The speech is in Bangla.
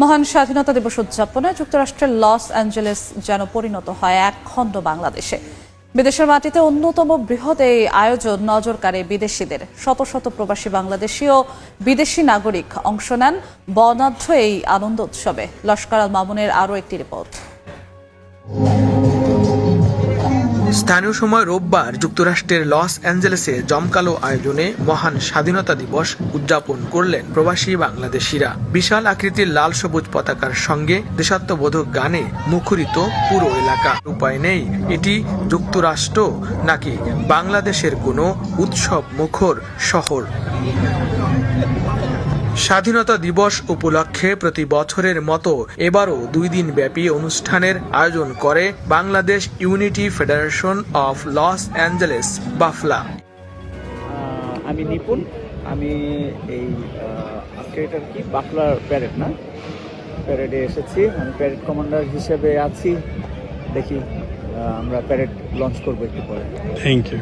মহান স্বাধীনতা দিবস উদযাপনে যুক্তরাষ্ট্রের লস অ্যাঞ্জেলেস যেন পরিণত হয় এক খণ্ড বাংলাদেশে। বিদেশের মাটিতে অন্যতম বৃহৎ এই আয়োজন নজর কাড়ে বিদেশিদের। শত শত প্রবাসী বাংলাদেশি ও বিদেশি নাগরিক অংশ নেন বর্ণাঢ্য এই আনন্দ উৎসবে। লস্কর আল মামুনের আরও একটি রিপোর্ট। স্থানীয় সময় রোববার যুক্তরাষ্ট্রের লস অ্যাঞ্জেলেসে জমকালো আয়োজনে মহান স্বাধীনতা দিবস উদযাপন করলেন প্রবাসী বাংলাদেশিরা। বিশাল আকৃতির লাল সবুজ পতাকার সঙ্গে দেশাত্মবোধক গানে মুখরিত পুরো এলাকা। উপায় নেই, এটি যুক্তরাষ্ট্র নাকি বাংলাদেশের কোনো উৎসব মুখর শহর। স্বাধীনতা দিবস উপলক্ষে প্রতি বছরের মতো এবারও 2 দিন ব্যাপী অনুষ্ঠানের আয়োজন করে Bangladesh unity federation of Los Angeles Bafla. আমি নিপুণ, আমি এই এটা কি বাফলার প্যারেড না প্যারেডে এসেছি। আমি প্যারেড কমান্ডার হিসেবে আছি। দেখি আমরা প্যারেড লঞ্চ করবো একটু পরে। Thank you.